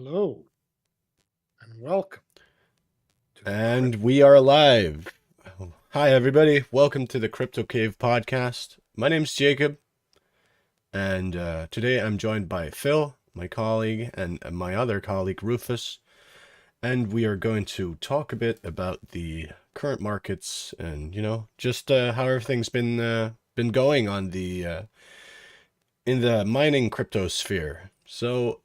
Hello and welcome to the And we are live. Hi, everybody. Welcome to the Crypto Cave podcast. My name's Jacob, and today I'm joined by Phil, my colleague, and my other colleague, Rufus. And we are going to talk a bit about the current markets and, just how everything's been going on the in the mining crypto sphere. So,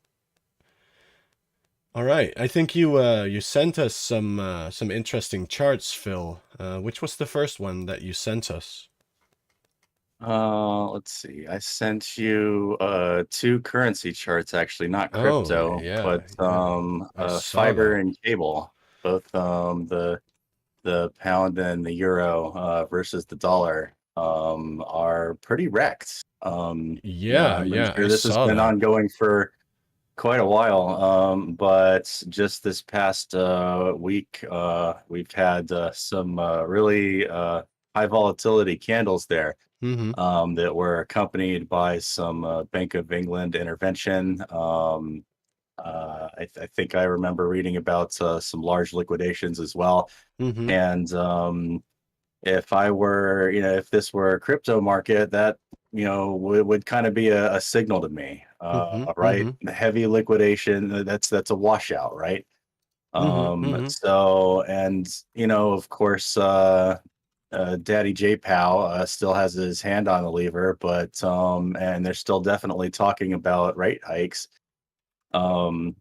all right, I think you sent us some interesting charts, Phil. Which was the first one that you sent us? Let's see. I sent you two currency charts, actually, not Oh, crypto, yeah, but yeah. I saw fiber that. and cable. Both the pound and the euro versus the dollar are pretty wrecked. Yeah, I'm yeah, I sure this has saw been that. ongoing for quite a while. But just this past week, we've had some really high volatility candles there Mm-hmm. that were accompanied by some Bank of England intervention. I think I remember reading about some large liquidations as well. Mm-hmm. And if I were, if this were a crypto market, that would kind of be a signal to me, Mm-hmm. right? Mm-hmm. The heavy liquidation, that's a washout, right? Mm-hmm. Mm-hmm. So, and of course, Daddy J Pow still has his hand on the lever, but and they're still definitely talking about rate hikes. Um,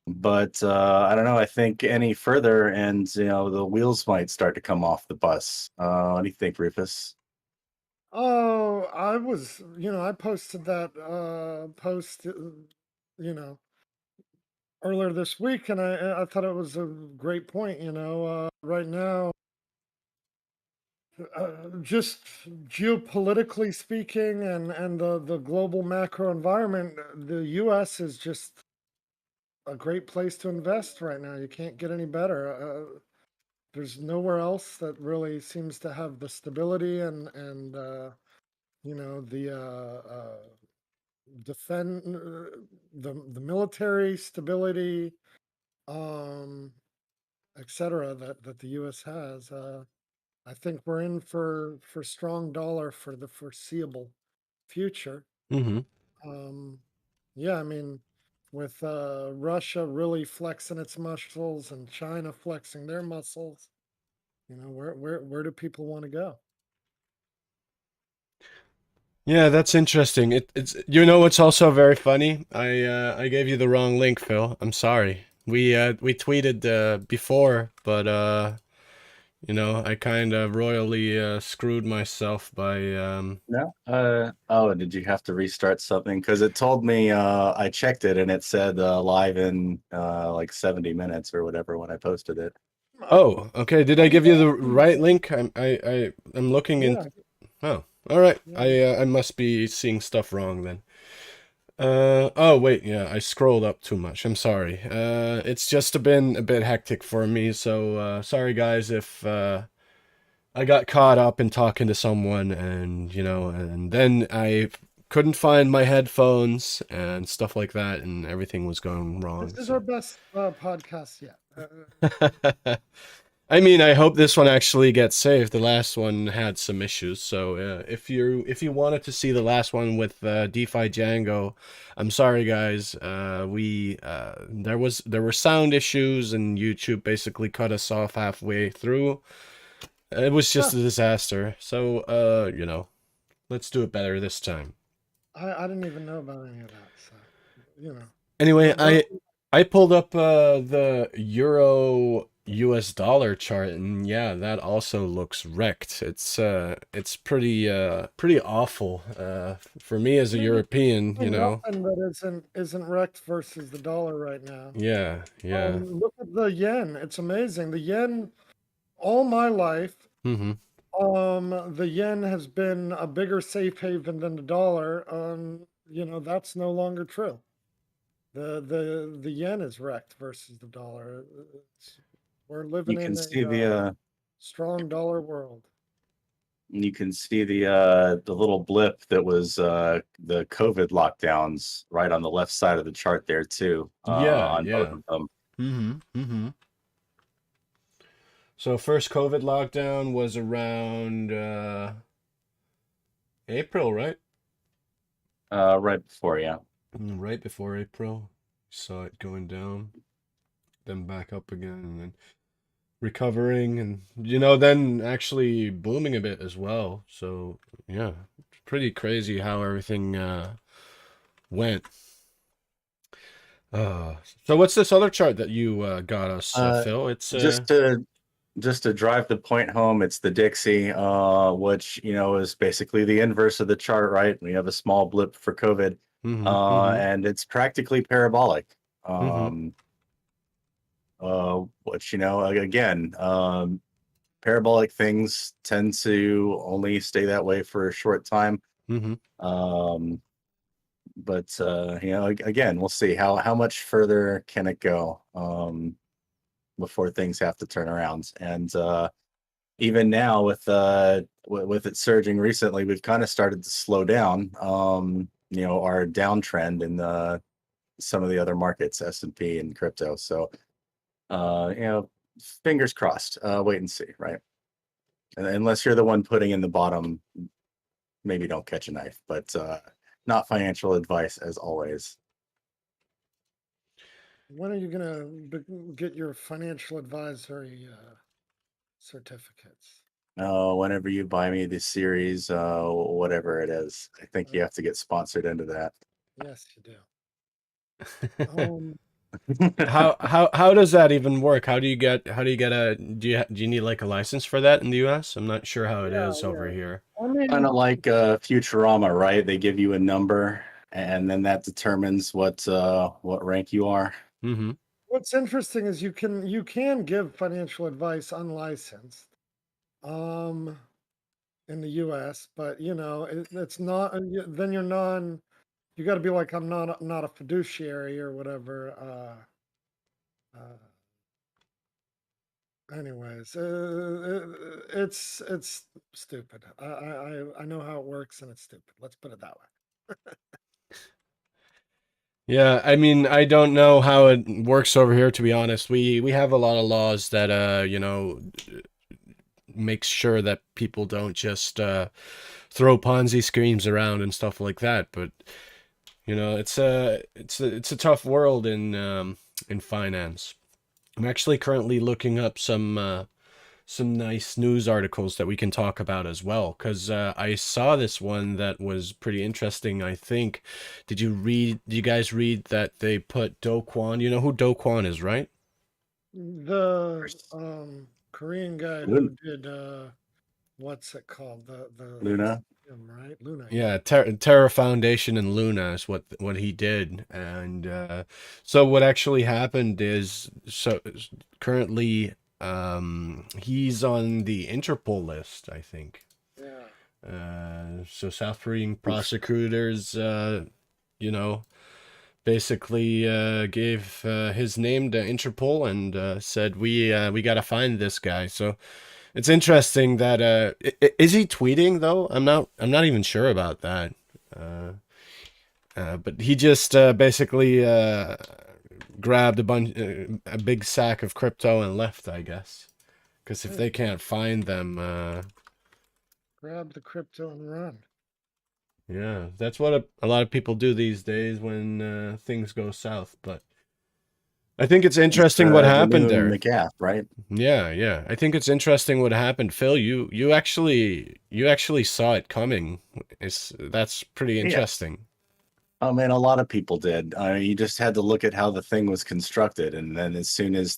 but I don't know. I think any further, and the wheels might start to come off the bus. What do you think, Rufus? Oh, I posted that post, you know, earlier this week, and I thought it was a great point. Right now, just geopolitically speaking, and the global macro environment, the U.S. is just a great place to invest right now. You can't get any better. There's nowhere else that really seems to have the stability and the defend the military stability, um, etc. That the U.S. has. I think we're in for strong dollar for the foreseeable future. Mm-hmm. Um, yeah, I mean, with Russia really flexing its muscles and China flexing their muscles, where do people want to go? Yeah, that's interesting. It's also very funny. I gave you the wrong link, Phil. I'm sorry. We tweeted before, but I kind of royally screwed myself by No. Oh, did you have to restart something? Because it told me I checked it and it said live in like 70 minutes or whatever when I posted it. Oh, okay. Did I give you the right link? I'm looking in. Yeah, Oh, all right. yeah. I must be seeing stuff wrong then. Oh wait, yeah, I scrolled up too much. I'm sorry. It's just been a bit hectic for me, so sorry guys if I got caught up in talking to someone and and then I couldn't find my headphones and stuff like that, and everything was going This wrong. is So. our best podcast yet. I mean, I hope this one actually gets saved. The last one had some issues, so if you wanted to see the last one with DeFi Django, I'm sorry, guys. We there were sound issues, and YouTube basically cut us off halfway through. It was Huh, just a disaster. So let's do it better this time. I didn't even know about any of that. So, Anyway, but I pulled up the Euro US dollar chart, and yeah, that also looks wrecked. It's pretty awful for me as a there's European, nothing that isn't wrecked versus the dollar right now. Yeah, yeah. Look at the yen. It's amazing. The yen, all my life, Mm-hmm. the yen has been a bigger safe haven than the dollar. That's no longer true. The yen is wrecked versus the dollar. We're living You can in see a the strong dollar world. You can see the little blip that was the COVID lockdowns right on the left side of the chart there too, Yeah, on both yeah. of them. So first COVID lockdown was around April, right? Right before, yeah. Right before April. Saw it going down, then back up again, and then recovering, and then actually booming a bit as well. So yeah, it's pretty crazy how everything went. Uh, so what's this other chart that you got us, Uh, Phil? It's just to just to drive the point home, it's the Dixie, which is basically the inverse of the chart, right? We have a small blip for COVID, mm-hmm, and it's practically parabolic. mm-hmm, Um, which again, parabolic things tend to only stay that way for a short time. mm-hmm. Um, but again, we'll see how much further can it go before things have to turn around. And even now, with it surging recently, we've kind of started to slow down. Our downtrend in some of the other markets, S&P and crypto. So fingers crossed. Wait and see, right? And unless you're the one putting in the bottom, maybe don't catch a knife. But not financial advice, as always. When are you gonna get your financial advisory certificates? Whenever you buy me this series, whatever it is, I think you have to get sponsored into that. Yes, you do. Um, How does that even work? How do you get a do you need like a license for that in the US? I'm not sure how it yeah, is over yeah. here. I Kind mean, of like Futurama, right? They give you a number, and then that determines what rank you are. Mm-hmm. what's interesting is you can give financial advice unlicensed, um, in the U.S., but it's not. Then you're non. You got to be like I'm not a fiduciary or whatever. Uh, anyways, it's stupid. I know how it works, and it's stupid. Let's put it that way. Yeah, I mean, I don't know how it works over here, to be honest. We have a lot of laws that make sure that people don't just throw Ponzi schemes around and stuff like that. But it's a tough world in finance. I'm actually currently looking up some nice news articles that we can talk about as well, because I saw this one that was pretty interesting, I think. Did you guys read that they put Do Kwon? You know who Do Kwon is, right? The Korean guy who Luna, did what's it called? The Luna. him, right? Luna, yeah. Yeah, Terra Foundation and Luna is what he did. And so what actually happened is, so currently he's on the Interpol list, I think. Yeah. So South Korean Oof. prosecutors, you know, basically gave his name to Interpol and said we got to find this guy. So it's interesting that is he tweeting though? I'm not even sure about that. Uh, but he just basically grabbed a big sack of crypto and left, I guess. Because if Hmm. they can't find them, Grab the crypto and run. yeah, that's what a lot of people do these days when things go south. But I think it's It's interesting what the happened new there. McGaff, right? Yeah, yeah. I think it's interesting what happened. Phil, you actually saw it coming. That's pretty Yeah. interesting. And a lot of people did. You just had to look at how the thing was constructed, and then as soon as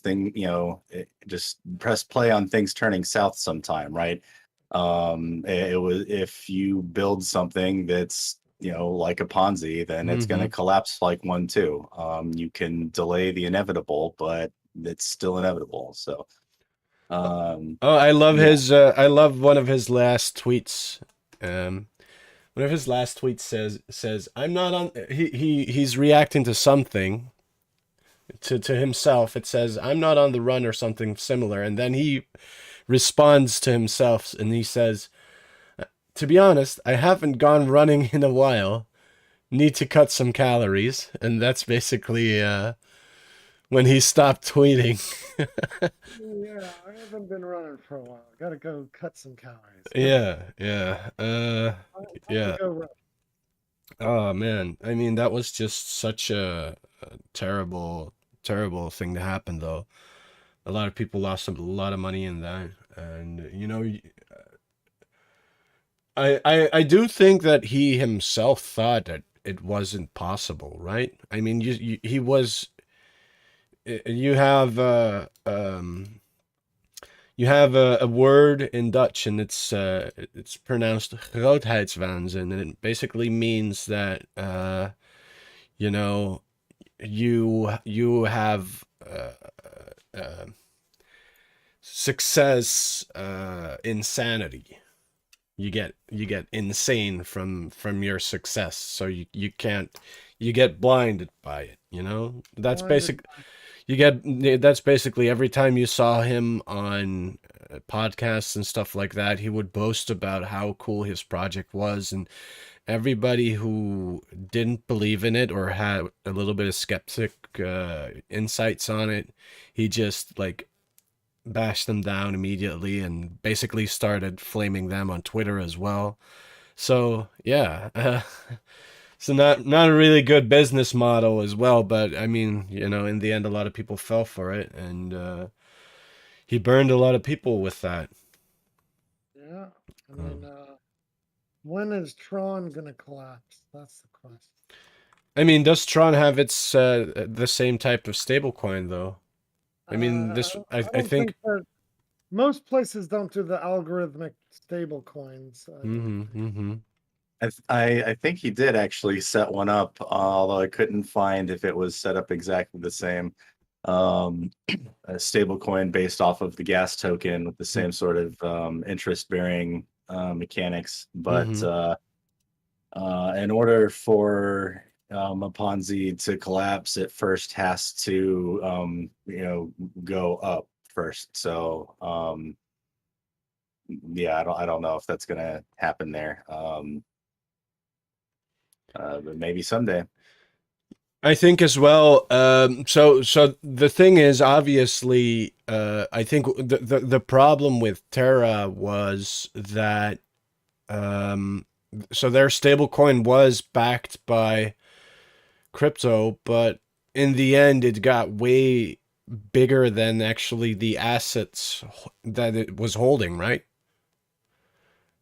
just press play on things turning south sometime, right? It was, if you build something that's like a Ponzi, then it's going Mm-hmm. to collapse like one too. You can delay the inevitable, but it's still inevitable. So, Oh, I love yeah, his I love one of his last tweets. Um One of his last tweets says I'm not on he's reacting to something to himself. It says I'm not on the run or something similar, and then he responds to himself and he says to be honest, I haven't gone running in a while. Need to cut some calories, and that's basically when he stopped tweeting. Yeah, I haven't been running for a while. Gotta go cut some calories. Yeah. Time to Yeah. go run. Oh man, I mean that was just such a terrible, terrible thing to happen, though. A lot of people lost a lot of money in that, and I do think that he himself thought that it wasn't possible, right? I mean, he was. You have you have a word in Dutch, and it's pronounced grootheidswaanzin, and it basically means that you know you have uh, success insanity. You get insane from your success, so you can't, you get blinded by it. That's Blinded. basic. You get That's basically every time you saw him on podcasts and stuff like that, he would boast about how cool his project was, and everybody who didn't believe in it or had a little bit of skeptic insights on it, he just like bashed them down immediately and basically started flaming them on Twitter as well. So yeah, so not a really good business model as well. But I mean, in the end, a lot of people fell for it, and he burned a lot of people with that. Yeah. I Um, mean, when is Tron gonna collapse? That's the question. I mean, does Tron have its the same type of stablecoin though? I mean, this I I don't think think. that most places don't do the algorithmic stable coins. I don't Mm-hmm, think. mm-hmm. I think he did actually set one up, although I couldn't find if it was set up exactly the same. Um, a stable coin based off of the gas token with the same sort of interest bearing mechanics. But Mm-hmm. in order for a Ponzi to collapse, it first has to go up first. So yeah, I don't know if that's gonna happen there. But maybe someday. I think as well. So the thing is, obviously, I think the problem with Terra was that so their stablecoin was backed by crypto, but in the end, it got way bigger than actually the assets that it was holding. Right?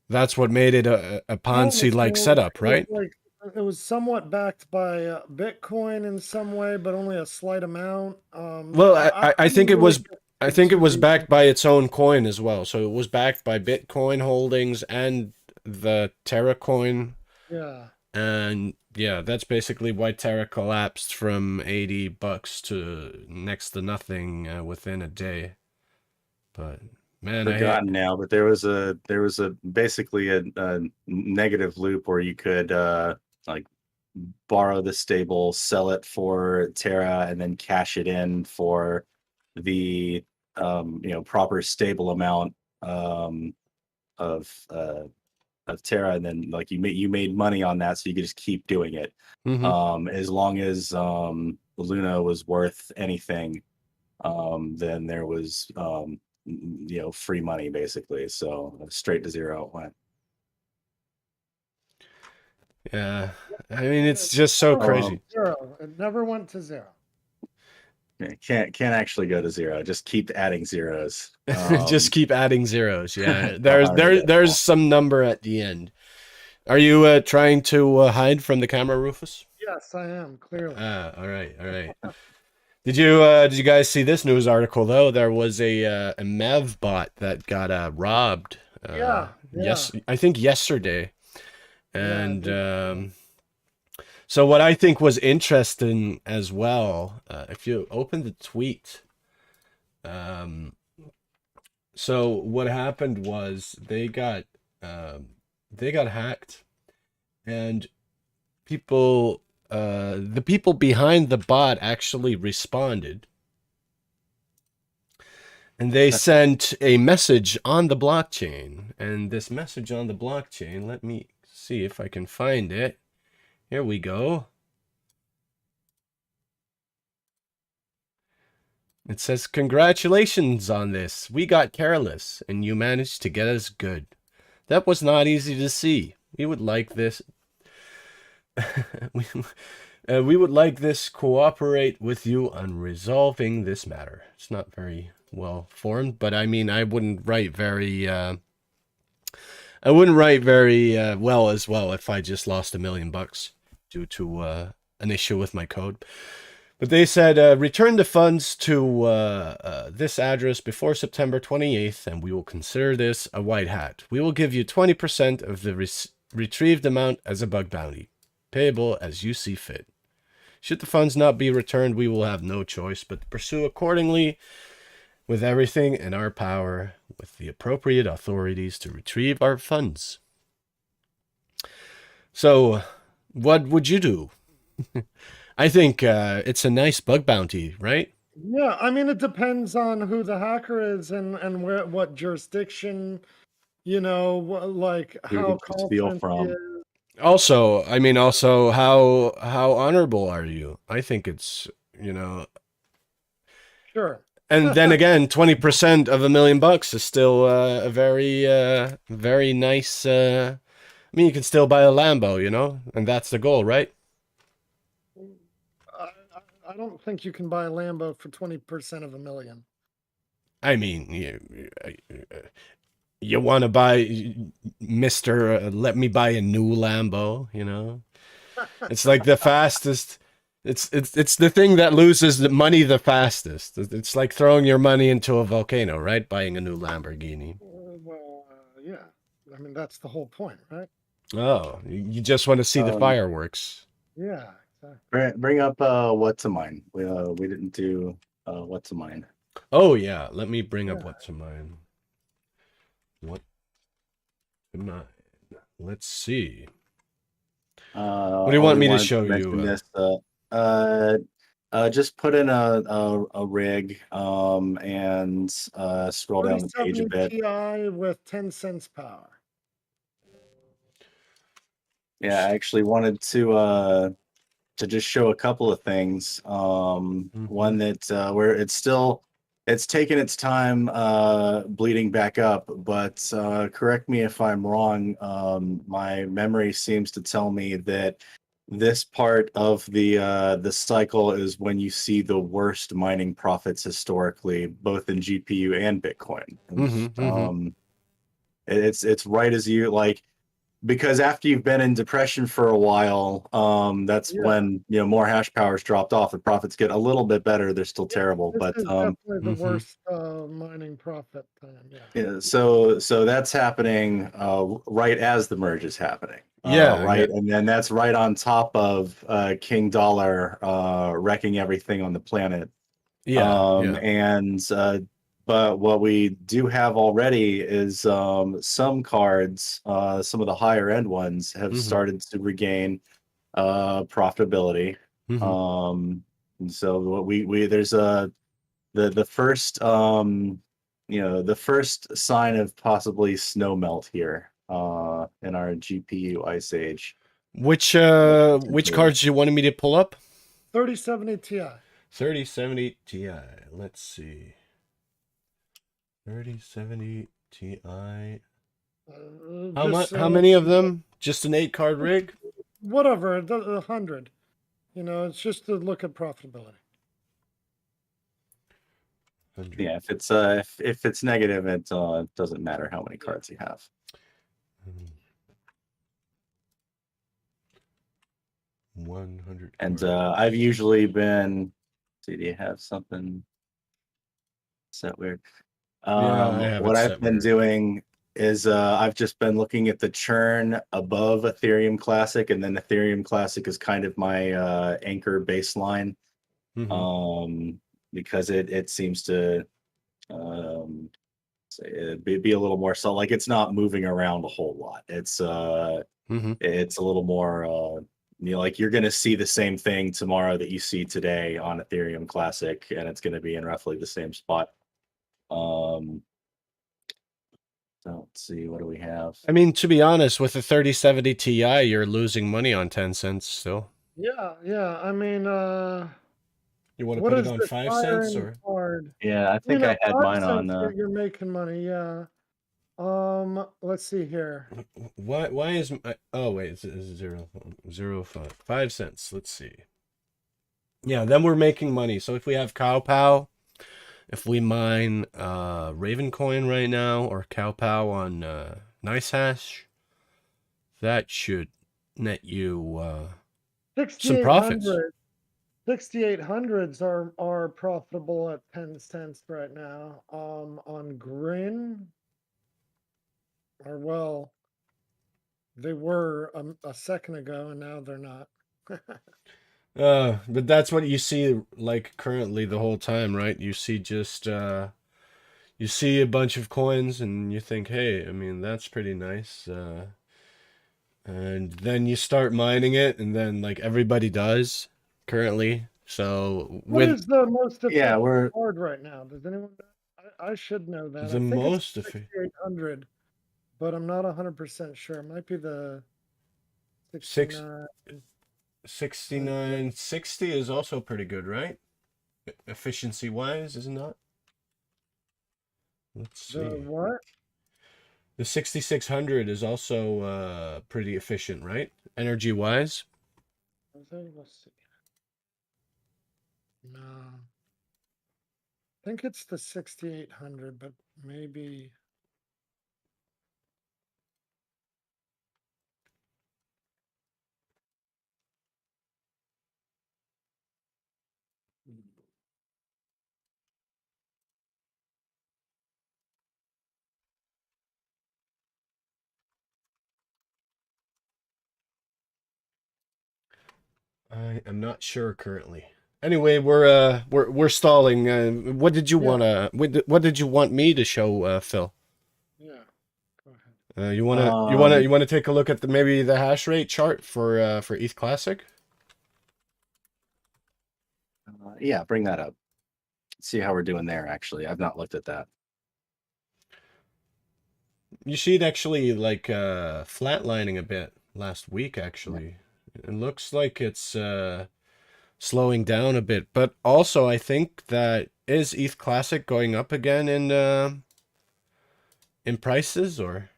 That's what made it a No, Ponzi-like setup, it was right? like it was somewhat backed by Bitcoin in some way, but only a slight amount. Well, I I think didn't it really was. I dig think it too was deep backed into by it. its own coin as well. So it was backed by Bitcoin holdings and the Terra coin, Yeah. and yeah, that's basically why Terra collapsed from $80 to next to nothing within a day. But man, I hate. Forgotten now, but there was a basically a negative loop where you could like borrow the stable, sell it for Terra, and then cash it in for the proper stable amount um, of Terra, and then like you made money on that, so you could just keep doing it Hmm. as long as Luna was worth anything. Then there was free money basically, so straight to zero it went. Yeah, I mean It it's just so never went Oh, crazy. to zero. It never went to zero. yeah, can't actually go to zero, just keep adding zeros. Just keep adding zeros. Yeah, The there's harder there they there's fall. some number at the end. Are you trying to hide from the camera, Rufus? Yes, I am clearly. Ah, all right, all right. Did you guys see this news article though? There was a Mev bot that got robbed. Yeah, yeah, Yes, I think yesterday. yeah. I And did see that. so what I think was interesting as well, if you open the tweet, um, so what happened was they got hacked, and people the people behind the bot actually responded, And they sent a message on the blockchain. And this message on the blockchain, let me see if I can find it. Here we go. It says, "Congratulations on this. We got careless, and you managed to get us good. That was not easy to see. We would like this. we would like this cooperate with you on resolving this matter." It's not very well formed, but I mean, I wouldn't write very well as well if I just lost $1 million due to an issue with my code. But they said, return the funds to this address before September 28th, and we will consider this a white hat. We will give you 20% of the retrieved amount as a bug bounty, payable as you see fit. Should the funds not be returned, we will have no choice but to pursue accordingly with everything in our power with the appropriate authorities to retrieve our funds. So, what would you do? I think it's a nice bug bounty, right? Yeah, I mean, it depends on who the hacker is and what jurisdiction, like Who how did you steal confident he from? is. Also, I mean, how honorable are you? I think it's, Sure. and then again, 20% of $1 million is still a very nice. I mean, you can still buy a Lambo, and that's the goal, right? I don't think you can buy a Lambo for 20% of $1 million. I mean, you want to buy, Mister? Let me buy a new Lambo. It's like the fastest. It's the thing that loses the money the fastest. It's like throwing your money into a volcano, right? Buying a new Lamborghini. Yeah. I mean, that's the whole point, right? Oh, you just want to see the fireworks. Yeah, exactly. Bring up what's a mine. We didn't do what's a mine. Oh yeah, let me bring up what's a mine. What am I? Let's see. What do you want me to show you? This, just put in a rig and scroll down the page a 3070 bit. Ti with 10 cents power. Yeah, I actually wanted to just show a couple of things. One that where it's taken its time bleeding back up, but correct me if I'm wrong. My memory seems to tell me that this part of the cycle is when you see the worst mining profits historically, both in GPU and Bitcoin. It's right as you like. Because after you've been in depression for a while, that's when more hash power's dropped off. The profits get a little bit better. They're still terrible, This but is definitely the worst mining profit time. yeah. So that's happening right as the merge is happening. Yeah. And then that's right on top of King Dollar wrecking everything on the planet. But what we do have already is some cards, some of the higher end ones have started to regain profitability. And so what we there's the first the first sign of possibly snow melt here in our GPU ice age. Which cards you wanted me to pull up? 3070 Ti. 3070 Ti. Let's see. 3070 Ti. How many of them? Just an 8-card rig? Whatever, 100. It's just to look at profitability. 100. Yeah, if it's negative, it doesn't matter how many cards you have. 100. And I've usually been. See, do you have something set weird? What I've been doing is I've just been looking at the churn above Ethereum Classic, and then Ethereum Classic is kind of my anchor baseline, because it seems to be a little more so. Like it's not moving around a whole lot. It's it's a little more. Like you're going to see the same thing tomorrow that you see today on Ethereum Classic, and it's going to be in roughly the same spot. Um, let's see, what do we have? I mean, to be honest, with the 3070 Ti, you're losing money on 10 cents still. Yeah, yeah. I mean, You want to what put it is on this 5 higher cents end or card? Yeah, I You think know, I had five mine on. cents you're making money. Yeah. Let's see here. why is oh wait, it's 5 cents. Let's see. Yeah, then we're making money. So if we have Cowpow, if we mine Raven coin right now or Cowpow on iceage, that should net you some profits. 6,800. 6,800s are profitable at 10 cents right now. On Grin, or well, they were a second ago, and now they're not. But that's what you see like currently the whole time, right? You see just you see a bunch of coins and you think, hey, I mean that's pretty nice. And then you start mining it, and then like everybody does currently. So What with is the most Yeah, efficient we're card right now? Does anyone know? I should know that. the I think it's most of 6,800, but I'm not 100% sure. It might be the six 69. 6960 is also pretty good, right? Efficiency wise, isn't that? Let's The see. what? The 6600 is also pretty efficient, right? Energy wise. Let's see. No. I think it's the 6,800, but maybe. I am not sure currently. Anyway, we're stalling. What did you Yeah, wanna what did you want me to show, Phil? yeah. Go ahead. You wanna take a look at maybe the hash rate chart for ETH Classic? yeah, bring that up. See how we're doing there. Actually, I've not looked at that. You see it actually like flatlining a bit last week. Actually, it looks like it's slowing down a bit. But also, I think that is ETH Classic going up again in prices or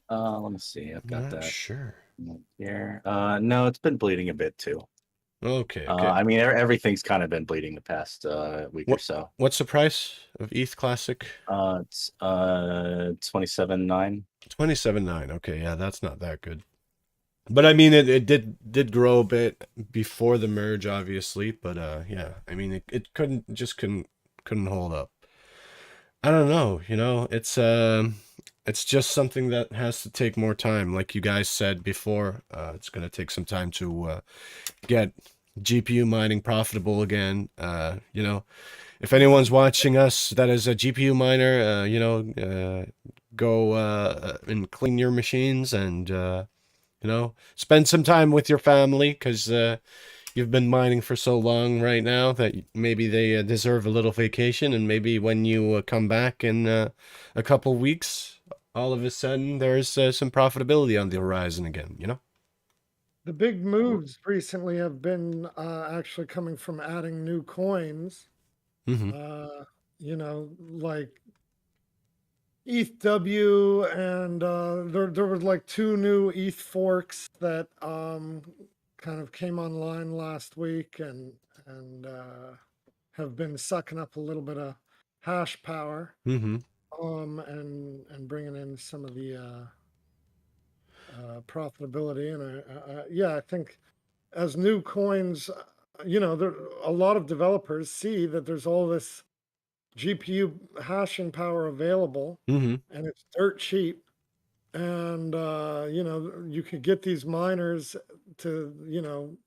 Let me see. I've I'm got not that sure. here. No, it's been bleeding a bit too. Okay, okay. I mean, everything's kind of been bleeding the past week or so. What's the price of ETH Classic? It's 27.9. 27.9. Okay, yeah, that's not that good. But I mean it did grow a bit before the merge, obviously, but yeah, I mean it couldn't hold up. I don't know, it's just something that has to take more time. Like you guys said before, it's gonna take some time to get GPU mining profitable again. If anyone's watching us that is a GPU miner, go and clean your machines and spend some time with your family because you've been mining for so long right now that maybe they deserve a little vacation. And maybe when you come back in a couple weeks, all of a sudden there's some profitability on the horizon again. The big moves recently have been actually coming from adding new coins. Mm-hmm. Like ETHW, and there was like two new ETH forks that kind of came online last week and have been sucking up a little bit of hash power, Mm-hmm. and bringing in some of the profitability. And yeah, I think as new coins, there a lot of developers see that there's all this GPU hashing power available, Mm-hmm. and it's dirt cheap. And you could get these miners to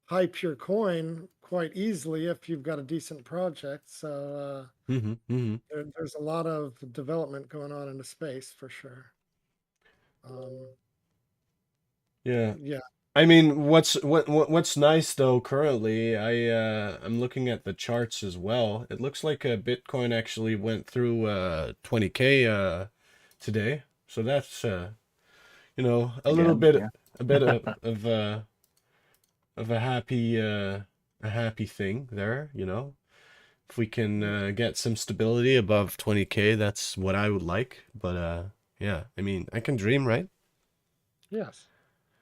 hype your coin quite easily if you've got a decent project. So Mm-hmm. Mm-hmm. there's a lot of development going on in the space for sure. Um, Yeah. yeah. I mean, what's nice though currently, I'm looking at the charts as well. It looks like Bitcoin actually went through 20K today. So that's a little Again, bit yeah. of a happy thing there, you know. If we can get some stability above 20K, that's what I would like. But yeah, I mean, I can dream, right? Yes,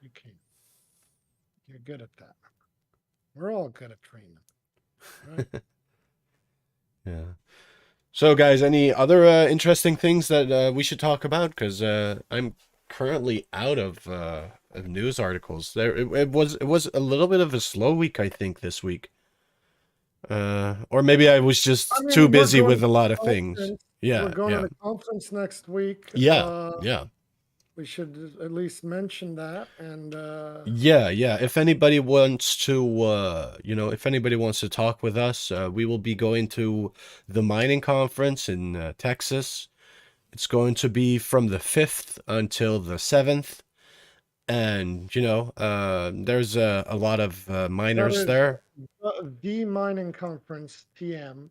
you can. You're good at that. We're all good at training, right? Yeah. So, guys, any other interesting things that we should talk about? Because I'm currently out of news articles. It was a little bit of a slow week, I think, this week. Or maybe I was I just too mean, we're busy going with to a lot the of things. conference. We're Yeah, going to yeah, the conference next week. yeah, yeah. We should at least mention that. And Yeah, yeah. If anybody wants to, if anybody wants to talk with us, we will be going to the mining conference in Texas. It's going to be from the 5th until the 7th. And, there's a lot of that miners is there. the mining conference, TM.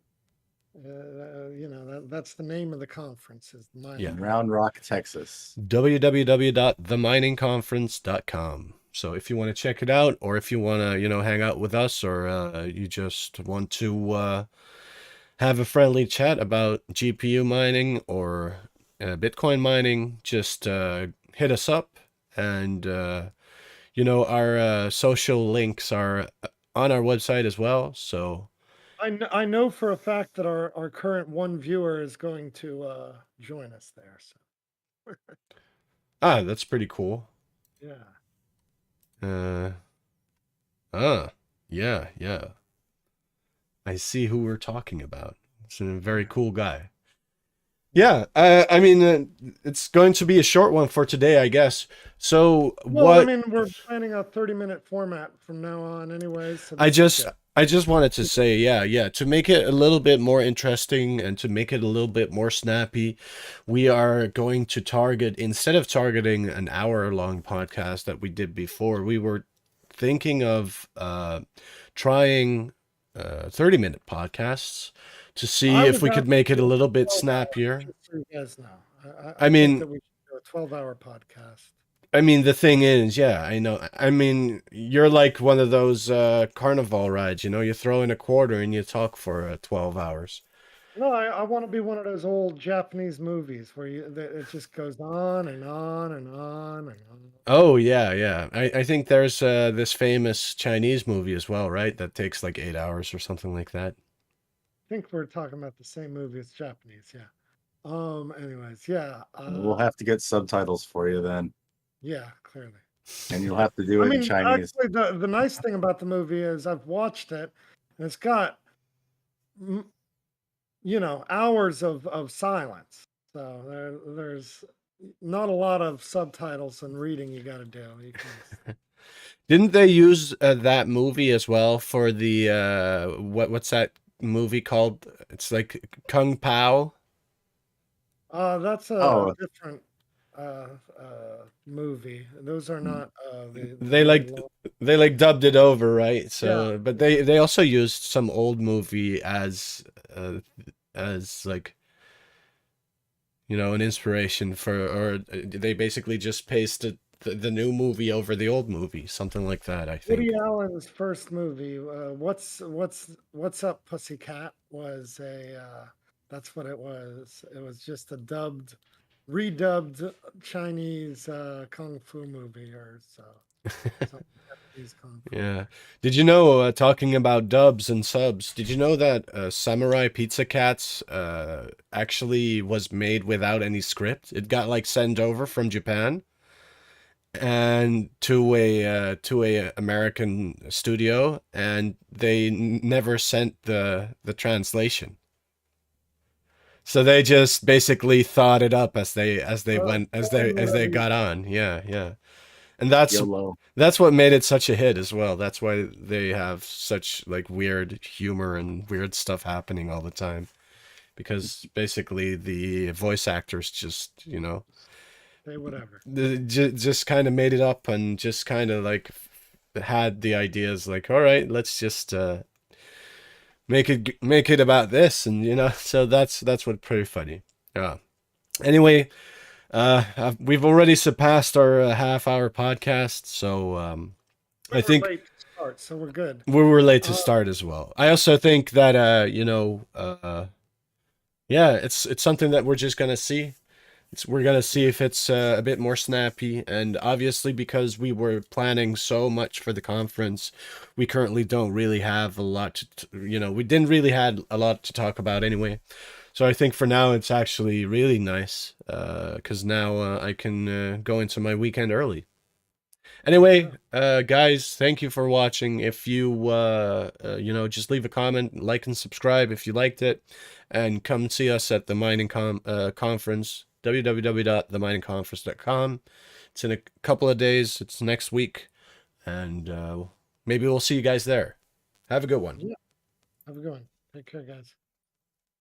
That's the name of the conference is the Yeah. mining In conference. Round Rock, Texas. www.theminingconference.com. So if you want to check it out, or if you want to, hang out with us, or you just want to have a friendly chat about GPU mining or Bitcoin mining, just hit us up. And, our social links are on our website as well. So, I know for a fact that our current one viewer is going to join us there. So that's pretty cool. yeah. Uh, yeah, yeah. I see who we're talking about. It's a very Yeah. cool guy. Yeah, I mean, it's going to be a short one for today, I guess. So Well, I what mean, we're planning a 30-minute format from now on anyways, so I this is just good. I just wanted to say, yeah, yeah, to make it a little bit more interesting and to make it a little bit more snappy, we are going to target, instead of targeting an hour-long podcast that we did before, we were thinking of trying 30-minute podcasts to see I if was we could asking make it a for little bit 12 hours, snappier. just so you guys know. I I think mean, that we should do a 12-hour podcast. the thing is, yeah, I know. I mean, you're like one of those carnival rides, you throw in a quarter and you talk for 12 hours. No, I want to be one of those old Japanese movies where it just goes on and on and on and on. Oh, yeah, yeah. I think there's this famous Chinese movie as well, right? That takes like 8 hours or something like that. I think we're talking about the same movie as Japanese, yeah. Anyways, yeah, We'll have to get subtitles for you then, yeah, clearly. and you'll have to do I it in mean, Chinese. actually, the nice thing about the movie is I've watched it, and it's got m- hours of silence. So there's not a lot of subtitles and reading you got to do. You can just, Didn't they use that movie as well for the what's that movie called? It's like Kung Pao. that's a Oh, different movie. Those are not the They really like long. they like dubbed it over, right? Yeah, So, but yeah. they also used some old movie as like, an inspiration for, or they basically just pasted the new movie over the old movie, something like that, I Woody think. Allen's first movie, what's up, Pussycat? Was a that's what it was. It was just a redubbed Chinese kung fu movie or so, some Japanese kung fu Yeah. movie. Did you know, talking about dubs and subs, did you know that Samurai Pizza Cats actually was made without any script? It got like sent over from Japan and to a American studio, and they never sent the translation. So they just basically thought it up as they went Born as they ready. got on. Yeah, yeah. And that's YOLO. that's what made it such a hit as well. That's why they have such like weird humor and weird stuff happening all the time, because basically the voice actors just Say whatever. just kind of made it up and just kind of like had the ideas like, all right, let's just make it about this, and so that's what pretty funny. Anyway, we've already surpassed our half-hour podcast, so We I were think late to start, so we're good. we were late to Uh, start as well. I also think that yeah, it's something that we're just gonna see. We're gonna see if it's a bit more snappy, and obviously because we were planning so much for the conference, we currently don't really have a lot we didn't really had a lot to talk about anyway. So I think for now it's actually really nice, because now I can go into my weekend early. Anyway, guys, thank you for watching. If you just leave a comment, like and subscribe if you liked it, and come see us at the mining conference, www.theminingconference.com. It's in a couple of days. It's next week, and maybe we'll see you guys there. Have a good one. yeah, have a good one. Take care, guys.